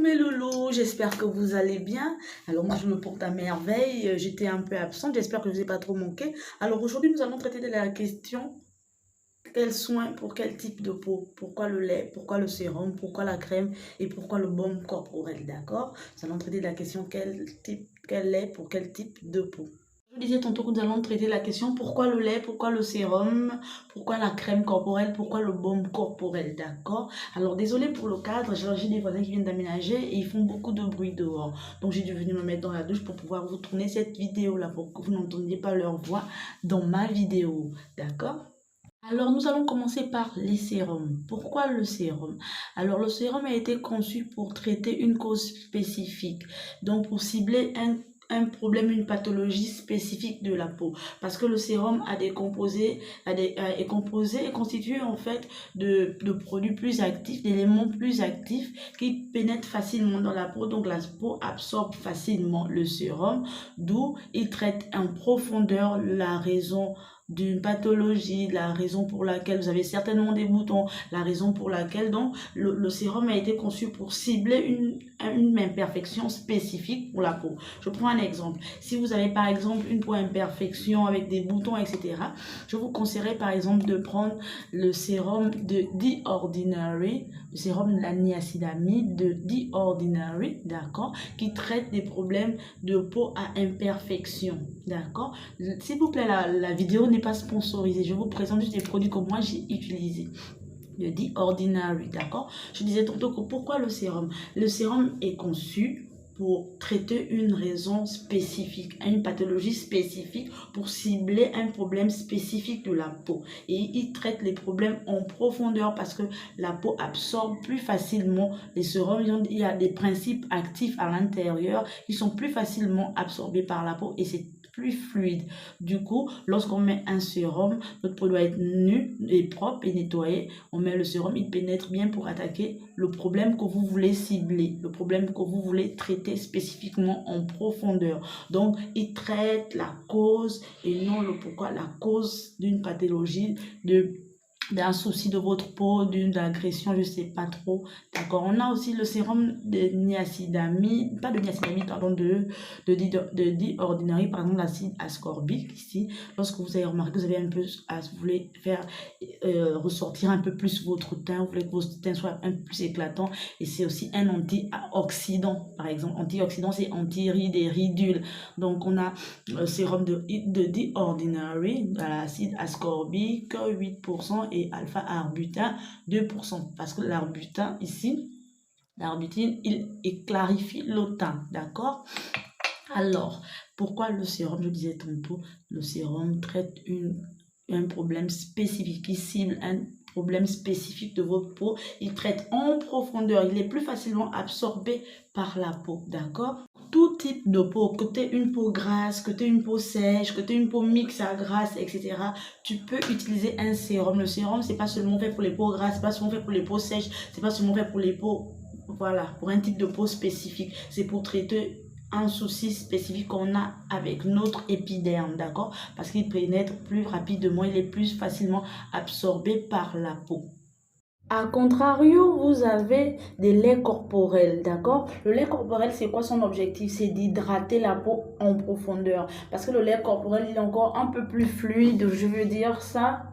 Mes loulous, j'espère que vous allez bien. Alors moi je me porte à merveille, j'étais un peu absente, j'espère que je ne vous ai pas trop manqué. Alors aujourd'hui nous allons traiter de la question, quels soins pour quel type de peau? Pourquoi le lait? Pourquoi le sérum? Pourquoi la crème? Et pourquoi le baume corporel? D'accord? Nous allons traiter de la question, quel lait pour quel type de peau? Je disais tantôt que nous allons traiter la question pourquoi le lait, pourquoi le sérum, pourquoi la crème corporelle, pourquoi le baume corporel, d'accord? Alors désolé pour le cadre, j'ai des voisins qui viennent d'aménager et ils font beaucoup de bruit dehors. Donc j'ai dû venir me mettre dans la douche pour pouvoir vous tourner cette vidéo là, pour que vous n'entendiez pas leur voix dans ma vidéo, d'accord? Alors, nous allons commencer par les sérums. Pourquoi le sérum? Alors, le sérum a été conçu pour traiter une cause spécifique, donc pour cibler un problème, une pathologie spécifique de la peau. Parce que le sérum a des composés, est composé et constitué en fait de produits plus actifs, d'éléments plus actifs qui pénètrent facilement dans la peau. Donc, la peau absorbe facilement le sérum, d'où il traite en profondeur la raison d'une pathologie, la raison pour laquelle vous avez certainement des boutons, la raison pour laquelle donc le sérum a été conçu pour cibler une imperfection spécifique pour la peau. Je prends un exemple. Si vous avez par exemple une peau imperfection avec des boutons, etc., je vous conseillerais par exemple de prendre le sérum de The Ordinary, le sérum de la niacinamide de The Ordinary, d'accord, qui traite des problèmes de peau à imperfection, d'accord. S'il vous plaît, la vidéo n'est pas sponsorisée. Je vous présente juste des produits que moi j'ai utilisés. Le The Ordinary, d'accord. Je disais tantôt que pourquoi le sérum? Le sérum est conçu pour traiter une raison spécifique, une pathologie spécifique, pour cibler un problème spécifique de la peau. Et il traite les problèmes en profondeur parce que la peau absorbe plus facilement les sérums. Il y a des principes actifs à l'intérieur qui sont plus facilement absorbés par la peau et c'est plus fluide. Du coup, lorsqu'on met un sérum, notre peau doit être nue et propre et nettoyée. On met le sérum, il pénètre bien pour attaquer le problème que vous voulez cibler, le problème que vous voulez traiter spécifiquement en profondeur. Donc, il traite la cause et non le pourquoi, la cause d'une pathologie, d'un souci de votre peau, d'une agression, je ne sais pas trop. D'accord. On a aussi le sérum de niacinamide, pas de niacinamide, pardon, de The Ordinary, par exemple, l'acide ascorbique ici. Lorsque vous avez remarqué que vous avez un peu, vous voulez faire ressortir un peu plus votre teint, vous voulez que votre teint soit un peu plus éclatant. Et c'est aussi un antioxydant, par exemple. Antioxydant, c'est anti-rides et ridules. Donc, on a le sérum de The Ordinary, l'acide ascorbique, 8%, et alpha-arbutin, 2%. Parce que l'arbutin, ici, l'arbutine, il clarifie le teint, d'accord? Alors, pourquoi le sérum? Je disais tantôt, le sérum traite un problème spécifique, il cible un problème spécifique de votre peau, il traite en profondeur, il est plus facilement absorbé par la peau, d'accord? Tout type de peau, que tu aies une peau grasse, que tu aies une peau sèche, que tu aies une peau mixte à grasse, etc., tu peux utiliser un sérum. Le sérum, c'est pas seulement fait pour les peaux grasses, c'est pas seulement fait pour les peaux sèches, c'est pas seulement fait pour les peaux, voilà, pour un type de peau spécifique. C'est pour traiter un souci spécifique qu'on a avec notre épiderme, d'accord? Parce qu'il pénètre plus rapidement, il est plus facilement absorbé par la peau. A contrario, vous avez des laits corporels, d'accord? Le lait corporel, c'est quoi son objectif? C'est d'hydrater la peau en profondeur. Parce que le lait corporel, il est encore un peu plus fluide, je veux dire ça.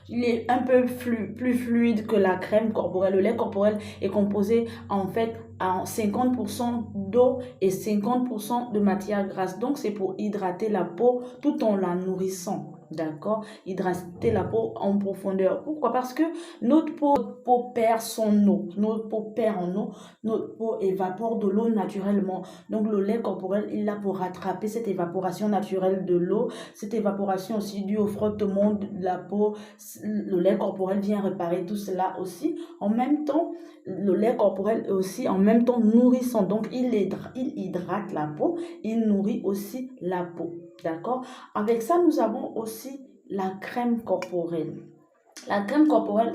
Il est un peu plus fluide que la crème corporelle. Le lait corporel est composé en fait à 50% d'eau et 50% de matière grasse. Donc, c'est pour hydrater la peau tout en la nourrissant. D'accord? Hydrater la peau en profondeur. Pourquoi? Parce que notre peau perd son eau. Notre peau perd en eau. Notre peau évapore de l'eau naturellement. Donc, le lait corporel, il est là pour rattraper cette évaporation naturelle de l'eau. Cette évaporation aussi due au frottement de la peau. Le lait corporel vient réparer tout cela aussi. En même temps, le lait corporel est aussi en même temps nourrissant. Donc, il hydrate la peau. Il nourrit aussi la peau. D'accord? Avec ça, nous avons aussi la crème corporelle. La crème corporelle,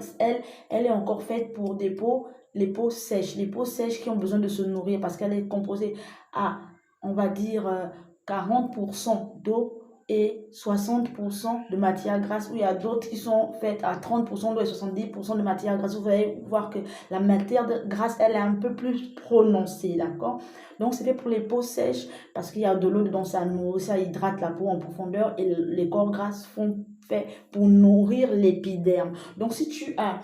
elle est encore faite pour les peaux sèches. Les peaux sèches qui ont besoin de se nourrir parce qu'elle est composée à, on va dire, 40% d'eau et 60% de matière grasse, ou il y a d'autres qui sont faites à 30%, d'autres 70% de matière grasse. Vous allez voir que la matière grasse, elle est un peu plus prononcée, d'accord? Donc, c'est fait pour les peaux sèches parce qu'il y a de l'eau dedans, ça nourrit, ça hydrate la peau en profondeur, et les corps gras font fait pour nourrir l'épiderme. Donc, si tu as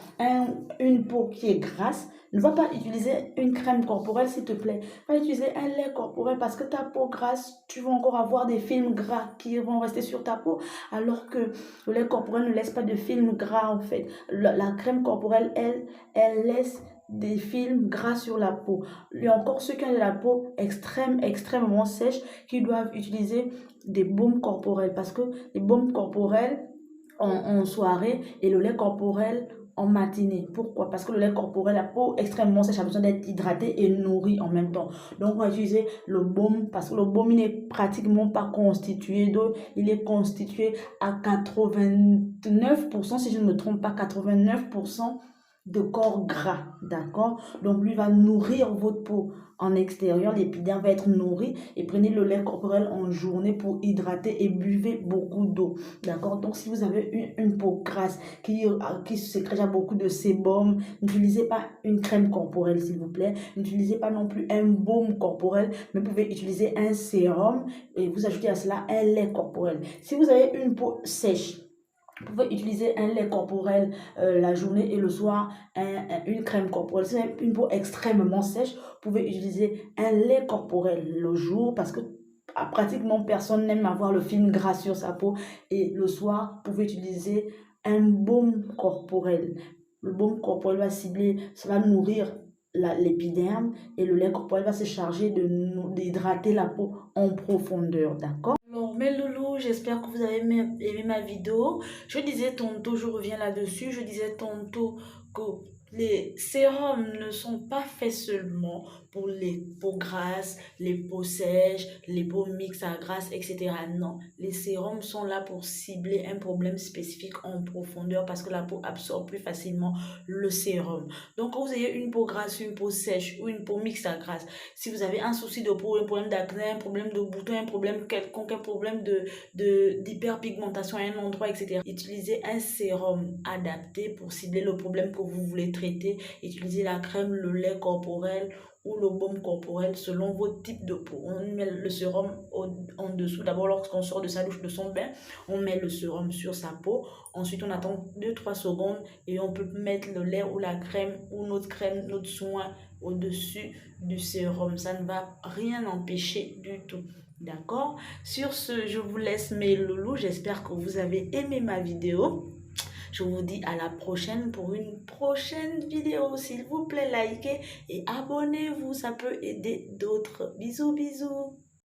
une peau qui est grasse, ne va pas utiliser une crème corporelle, s'il te plaît. Va utiliser un lait corporel parce que ta peau grasse, tu vas encore avoir des films gras qui vont rester sur ta peau, alors que le lait corporel ne laisse pas de films gras en fait. La crème corporelle, elle laisse des films gras sur la peau. Il y a encore ceux qui ont de la peau extrêmement sèche qui doivent utiliser des baumes corporels parce que les baumes corporels en soirée et le lait corporel en matinée. Pourquoi? Parce que le lait corporel, la peau extrêmement sèche, a besoin d'être hydratée et nourrie en même temps. Donc, on va utiliser le baume parce que le baume, il n'est pratiquement pas constitué d'eau. Il est constitué à 89%, si je ne me trompe pas, 89% de corps gras, d'accord? Donc, lui va nourrir votre peau en extérieur, l'épiderme va être nourri, et prenez le lait corporel en journée pour hydrater et buvez beaucoup d'eau, d'accord? Donc, si vous avez une peau grasse qui sécrète déjà beaucoup de sébum, n'utilisez pas une crème corporelle, s'il vous plaît. N'utilisez pas non plus un baume corporel, mais vous pouvez utiliser un sérum et vous ajoutez à cela un lait corporel. Si vous avez une peau sèche, vous pouvez utiliser un lait corporel la journée, et le soir, une crème corporelle. Si vous avez une peau extrêmement sèche, vous pouvez utiliser un lait corporel le jour parce que pratiquement personne n'aime avoir le film gras sur sa peau. Et le soir, vous pouvez utiliser un baume corporel. Le baume corporel va cibler, ça va nourrir l'épiderme, et le lait corporel va se charger d'hydrater la peau en profondeur, d'accord? Alors, mes loulous, j'espère que vous avez aimé ma vidéo. Je disais tantôt, je reviens là-dessus, je disais tantôt que les sérums ne sont pas faits seulement pour les peaux grasses, les peaux sèches, les peaux mixtes à grasse, etc. Non, les sérums sont là pour cibler un problème spécifique en profondeur parce que la peau absorbe plus facilement le sérum. Donc, quand vous avez une peau grasse, une peau sèche ou une peau mixte à grasse, si vous avez un souci de peau, un problème d'acné, un problème de boutons, un problème quelconque, un problème d'hyperpigmentation à un endroit, etc., utilisez un sérum adapté pour cibler le problème que vous voulez traiter. Utilisez la crème, le lait corporel ou le baume corporel selon votre type de peau. On met le sérum en dessous. D'abord, lorsqu'on sort de sa douche, de son bain, on met le sérum sur sa peau. Ensuite, on attend 2-3 secondes et on peut mettre le lait ou la crème ou notre soin au-dessus du sérum. Ça ne va rien empêcher du tout. D'accord? Sur ce, je vous laisse mes loulous. J'espère que vous avez aimé ma vidéo. Je vous dis à la prochaine pour une prochaine vidéo. S'il vous plaît, likez et abonnez-vous. Ça peut aider d'autres. Bisous, bisous.